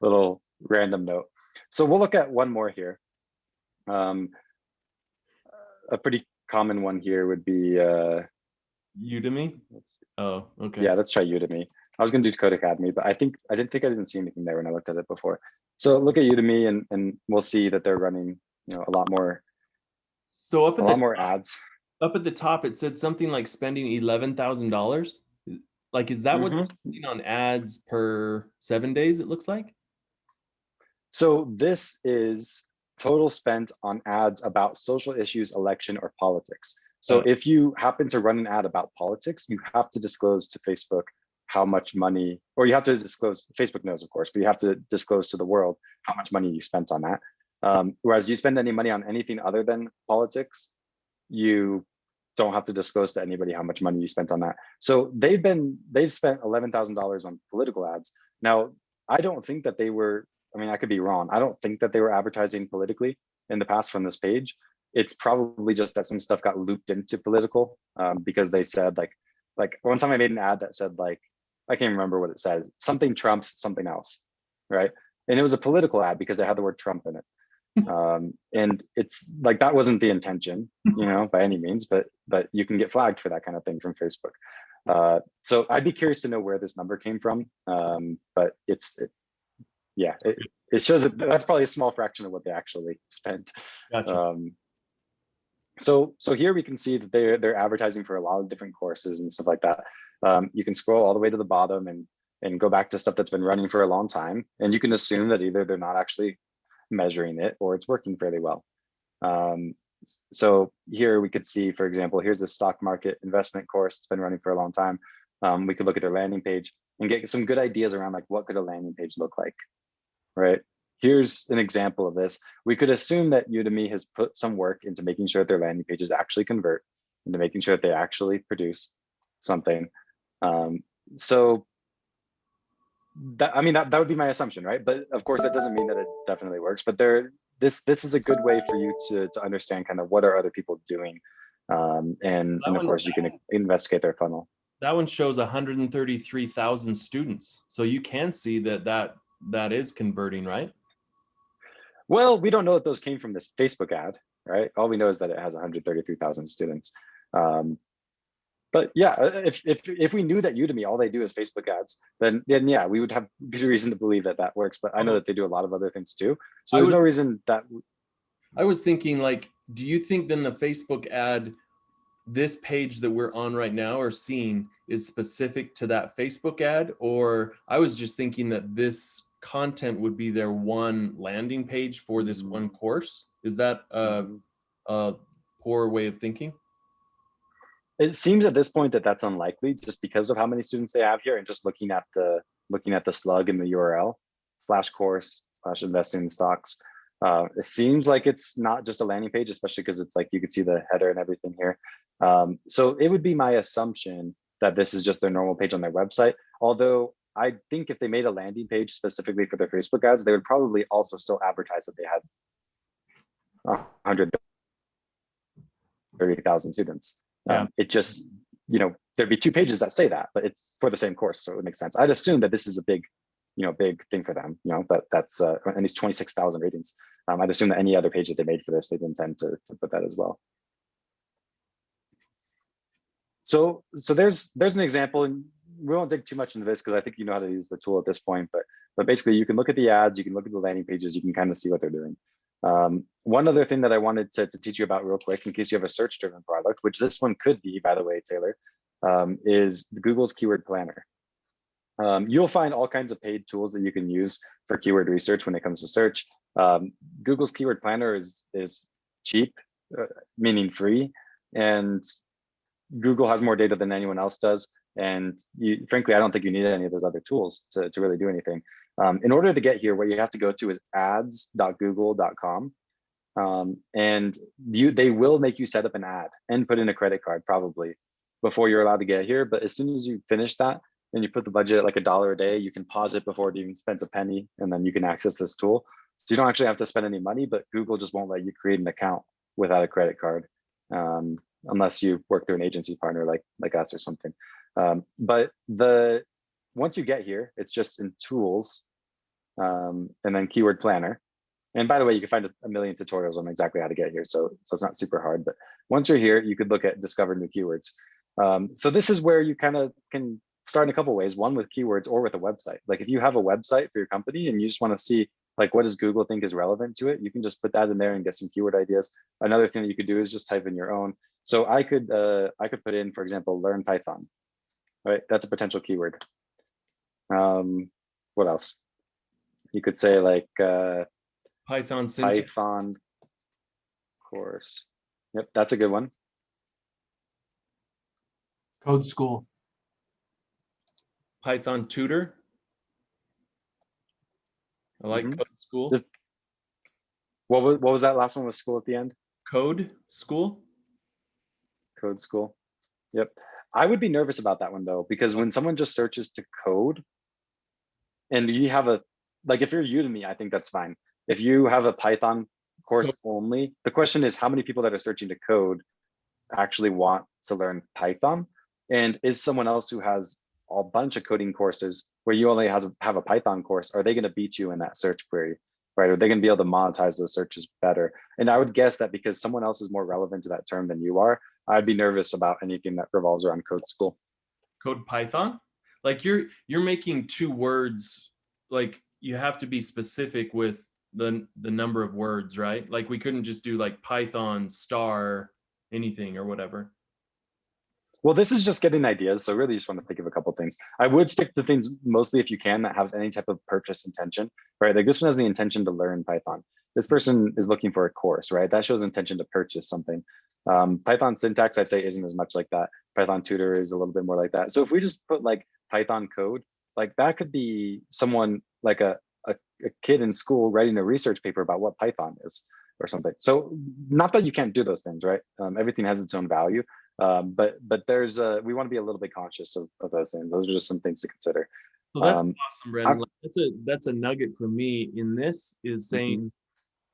little random note. So we'll look at one more here. A pretty common one here would be Udemy. Oh, okay. Yeah, let's try Udemy. I was going to do Code Academy, but I didn't see anything there when I looked at it before. So look at Udemy, and we'll see that they're running, you know, a lot more. So a lot more ads. Up at the top, it said something like spending $11,000. Like, is that what they're spending on ads per 7 days? It looks like. So this is total spent on ads about social issues, election, or politics. So if you happen to run an ad about politics, you have to disclose to Facebook how much money, or you have to disclose, Facebook knows, of course, but you have to disclose to the world how much money you spent on that. Whereas you spend any money on anything other than politics, you don't have to disclose to anybody how much money you spent on that. So they've spent $11,000 on political ads. Now, I don't think that they were, I mean, I could be wrong. I don't think that they were advertising politically in the past from this page. It's probably just that some stuff got looped into political, because they said like one time I made an ad that said, like, I can't remember what it says, something trumps something else, right? And it was a political ad because it had the word Trump in it. And it's like, that wasn't the intention, you know, by any means, but you can get flagged for that kind of thing from Facebook. So I'd be curious to know where this number came from. But it shows that that's probably a small fraction of what they actually spent. Gotcha. So here we can see that they're advertising for a lot of different courses and stuff like that. You can scroll all the way to the bottom and go back to stuff that's been running for a long time, and you can assume that either they're not actually measuring it or it's working fairly well. So here we could see, for example, here's the stock market investment course. It's been running for a long time. We could look at their landing page and get some good ideas around like what could a landing page look like, right? Here's an example of this. We could assume that Udemy has put some work into making sure that their landing pages actually convert, into making sure that they actually produce something. So that, I mean, that would be my assumption, right? But of course, that doesn't mean that it definitely works. But this is a good way for you to understand kind of what are other people doing, and of course you can investigate their funnel. That one shows 133,000 students, so you can see that is converting, right? Well, we don't know that those came from this Facebook ad, right? All we know is that it has 133,000 students. But yeah, if we knew that Udemy, all they do is Facebook ads, then yeah, we would have good reason to believe that works. But I know that they do a lot of other things too. So there's no reason that. I was thinking, like, do you think then the Facebook ad, this page that we're on right now or seeing, is specific to that Facebook ad? Or I was just thinking that this content would be their one landing page for this one course. Is that a poor way of thinking? It seems at this point that that's unlikely, just because of how many students they have here, and just looking at the slug in the URL /course/investing in stocks. It seems like it's not just a landing page, especially because it's like you can see the header and everything here. So it would be my assumption that this is just their normal page on their website. Although I think if they made a landing page specifically for their Facebook ads, they would probably also still advertise that they had 130,000 students. It just, there'd be two pages that say that, but it's for the same course, so it makes sense. I'd assume that this is a big thing for them, but that's and these 26,000 ratings. I'd assume that any other page that they made for this, they'd intend to put that as well. So there's an example, and we won't dig too much into this because I think you know how to use the tool at this point, but basically you can look at the ads, you can look at the landing pages, you can kind of see what they're doing. One other thing that I wanted to teach you about real quick, in case you have a search-driven product, which this one could be, by the way, Taylor, is Google's Keyword Planner. You'll find all kinds of paid tools that you can use for keyword research when it comes to search. Google's Keyword Planner is cheap, meaning free, and Google has more data than anyone else does. And frankly, I don't think you need any of those other tools to really do anything. In order to get here, what you have to go to is ads.google.com. And they will make you set up an ad and put in a credit card probably before you're allowed to get here. But as soon as you finish that, and you put the budget at like $1 a day, you can pause it before it even spends a penny, and then you can access this tool. So you don't actually have to spend any money, but Google just won't let you create an account without a credit card, unless you work through an agency partner like us or something. But once you get here, it's just in tools, and then Keyword Planner. And by the way, you can find a million tutorials on exactly how to get here, so it's not super hard. But once you're here, you could look at discover new keywords. So this is where you kind of can start in a couple of ways, one with keywords or with a website. Like if you have a website for your company and you just want to see like what does Google think is relevant to it, you can just put that in there and get some keyword ideas. Another thing that you could do is just type in your own. So I could put in, for example, learn Python, right? That's a potential keyword. What else? You could say like Python syntax. Python course. Yep, that's a good one. Code school. Python tutor. I like code school. What was that last one with school at the end? Code school. Code school. Yep. I would be nervous about that one though, because when someone just searches to code and you have if you're Udemy, I think that's fine. If you have a Python course only, the question is how many people that are searching to code actually want to learn Python? And is someone else who has a bunch of coding courses where you only have a Python course, are they going to beat you in that search query, right? Are they going to be able to monetize those searches better? And I would guess that because someone else is more relevant to that term than you are, I'd be nervous about anything that revolves around code school. Code Python? Like you're making two words, like you have to be specific with the number of words, right? Like we couldn't just do like Python star anything or whatever. Well, this is just getting ideas. So really just want to think of a couple things. I would stick to things mostly if you can that have any type of purchase intention, right? Like this one has the intention to learn Python. This person is looking for a course, right? That shows intention to purchase something. Python syntax, I'd say isn't as much like that. Python tutor is a little bit more like that. So if we just put like Python code, like that could be someone like a kid in school writing a research paper about what Python is or something. So not that you can't do those things, right? Everything has its own value. But there's we want to be a little bit conscious of those things. Those are just some things to consider. So that's Um, awesome, Brandon. Like, that's a nugget for me in this is saying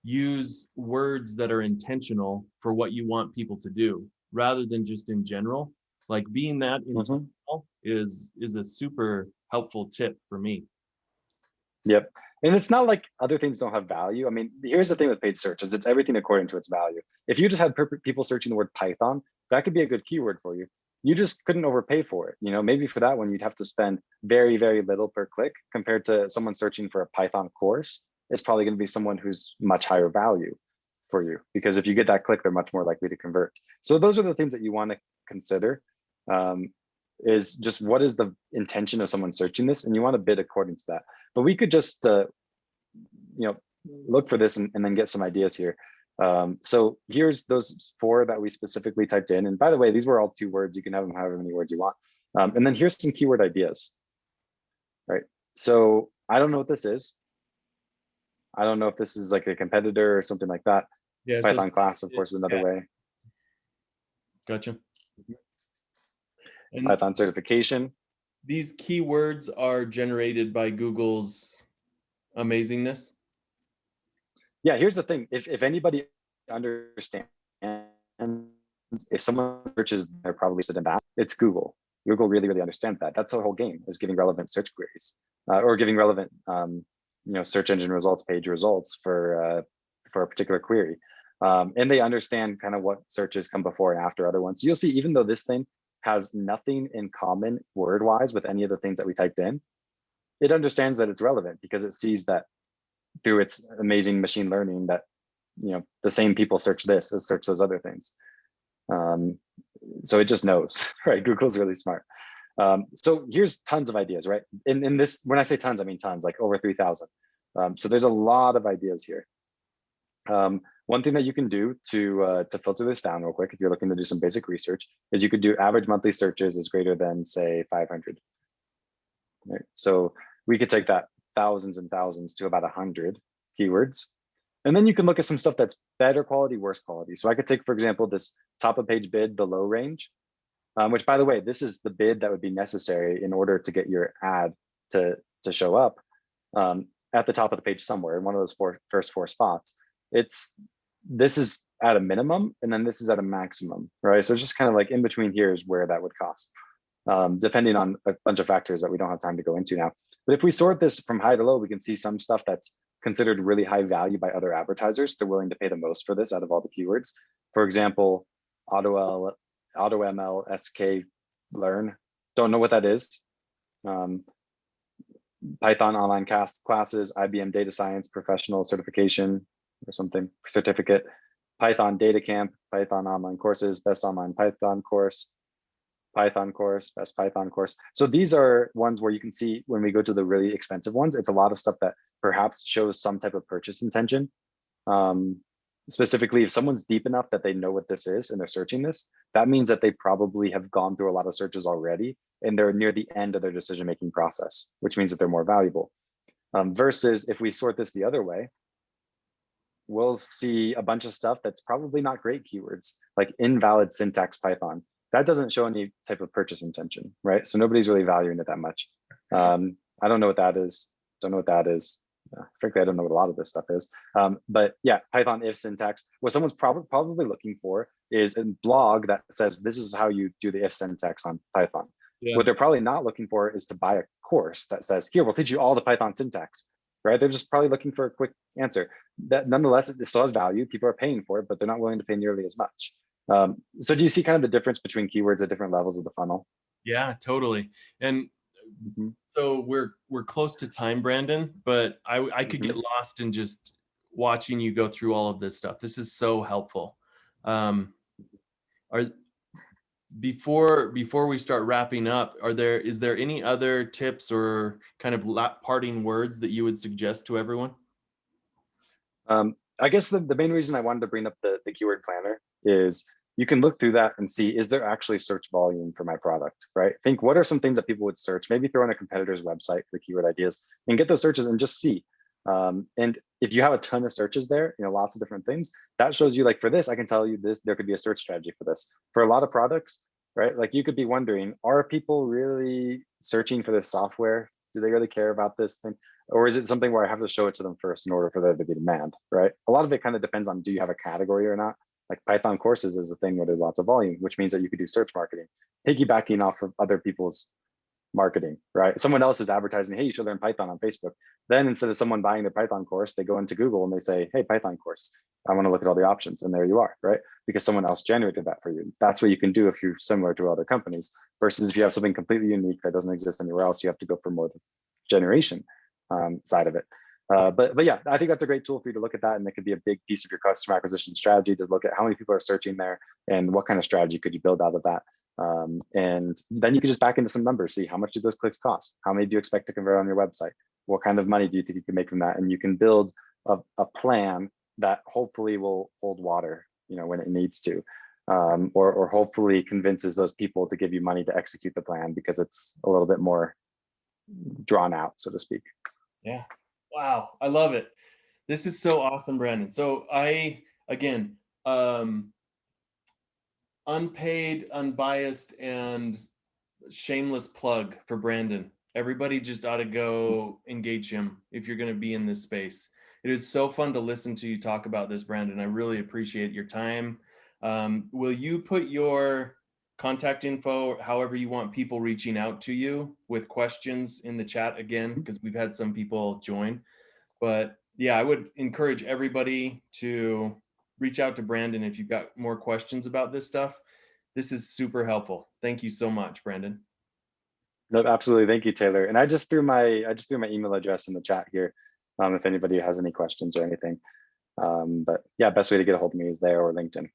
use words that are intentional for what you want people to do rather than just in general. Like being that intentional is a super helpful tip for me. Yep. And it's not like other things don't have value. I mean, here's the thing with paid search is it's everything according to its value. If you just had people searching the word Python, that could be a good keyword for you. You just couldn't overpay for it. You know, maybe for that one, you'd have to spend very, very little per click compared to someone searching for a Python course. It's probably going to be someone who's much higher value for you because if you get that click, they're much more likely to convert. So those are the things that you want to consider. Is just what is the intention of someone searching this, and you want to bid according to that. But we could just look for this and then get some ideas here. So here's those 4 that we specifically typed in. And by the way, these were all 2 words. You can have them however many words you want. And then here's some keyword ideas. Right. So I don't know what this is. I don't know if this is like a competitor or something like that. Yeah. Python class, of course, is another way. Gotcha. And Python certification. these keywords are generated by Google's amazingness. Yeah, here's the thing. If anybody understands, if someone searches, they're probably listed in that. It's Google. Google really, really understands that. That's the whole game, is giving relevant search queries or giving relevant, search engine results, page results for a particular query. And they understand kind of what searches come before and after other ones. So you'll see, even though this thing has nothing in common word-wise with any of the things that we typed in, it understands that it's relevant because it sees that through its amazing machine learning that the same people search this as search those other things. So it just knows, right? Google's really smart. So here's tons of ideas, right? In this, when I say tons, I mean tons, like over 3,000. So there's a lot of ideas here. One thing that you can do to filter this down real quick, if you're looking to do some basic research, is you could do average monthly searches is greater than, say, 500. Right? So we could take that thousands and thousands to about 100 keywords. And then you can look at some stuff that's better quality, worse quality. So I could take, for example, this top of page bid, the low range, which, by the way, this is the bid that would be necessary in order to get your ad to show up at the top of the page somewhere in one of those first four spots. This is at a minimum, and then this is at a maximum, right? So it's just kind of like in between here is where that would cost, depending on a bunch of factors that we don't have time to go into now. But if we sort this from high to low, we can see some stuff that's considered really high value by other advertisers. They're willing to pay the most for this out of all the keywords. For example, AutoML SK Learn. Don't know what that is. Python online classes, IBM Data Science Professional Certification or something, certificate. Python Data Camp, Python online courses, best online Python course, best Python course. So these are ones where you can see when we go to the really expensive ones, it's a lot of stuff that perhaps shows some type of purchase intention. Specifically, if someone's deep enough that they know what this is and they're searching this, that means that they probably have gone through a lot of searches already and they're near the end of their decision-making process, which means that they're more valuable. Versus if we sort this the other way, we'll see a bunch of stuff that's probably not great keywords, like invalid syntax Python. That doesn't show any type of purchase intention, right? So nobody's really valuing it that much. I don't know what that is. Don't know what that is. Frankly, I don't know what a lot of this stuff is. But yeah, Python if syntax. What someone's probably looking for is a blog that says this is how you do the if syntax on Python. Yeah. What they're probably not looking for is to buy a course that says, here, we'll teach you all the Python syntax, right? They're just probably looking for a quick answer. That nonetheless, it still has value. People are paying for it, but they're not willing to pay nearly as much. So do you see kind of the difference between keywords at different levels of the funnel? Yeah, totally. And so we're close to time, Brandon, but I could get lost in just watching you go through all of this stuff. This is so helpful. Are before we start wrapping up, is there any other tips or kind of parting words that you would suggest to everyone? I guess the main reason I wanted to bring up the keyword planner is you can look through that and see, is there actually search volume for my product, right? Think, what are some things that people would search? Maybe throw on a competitor's website for keyword ideas and get those searches and just see. And if you have a ton of searches there, lots of different things, that shows you, like, for this, I can tell you this, there could be a search strategy for this. For a lot of products, right? Like, you could be wondering, are people really searching for this software? Do they really care about this thing? Or is it something where I have to show it to them first in order for there to be demand, right? A lot of it kind of depends on, do you have a category or not? Like Python courses is a thing where there's lots of volume, which means that you could do search marketing, piggybacking off of other people's marketing, right? Someone else is advertising, hey, you should learn Python on Facebook. Then instead of someone buying their Python course, they go into Google and they say, hey, Python course, I want to look at all the options. And there you are, right? Because someone else generated that for you. That's what you can do if you're similar to other companies, versus if you have something completely unique that doesn't exist anywhere else, you have to go for more generation side of it. But yeah, I think that's a great tool for you to look at that. And it could be a big piece of your customer acquisition strategy to look at how many people are searching there and what kind of strategy could you build out of that. And then you can just back into some numbers, see how much do those clicks cost? How many do you expect to convert on your website? What kind of money do you think you can make from that? And you can build a plan that hopefully will hold water, when it needs to, or hopefully convinces those people to give you money to execute the plan because it's a little bit more drawn out, so to speak. Yeah. Wow. I love it. This is so awesome, Brandon. So again, unpaid, unbiased, and shameless plug for Brandon. Everybody just ought to go engage him if you're going to be in this space. It is so fun to listen to you talk about this, Brandon. I really appreciate your time. Will you put your contact info, however you want people reaching out to you with questions, in the chat again? Because we've had some people join. But yeah, I would encourage everybody to reach out to Brandon if you've got more questions about this stuff. This is super helpful. Thank you so much, Brandon. No, absolutely. Thank you, Taylor. And I just threw my email address in the chat here, if anybody has any questions or anything. But yeah, best way to get a hold of me is there or LinkedIn.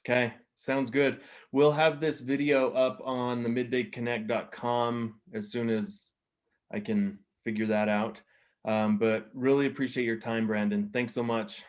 Okay, sounds good. We'll have this video up on the midday.connect.com as soon as I can figure that out. But really appreciate your time, Brandon. Thanks so much.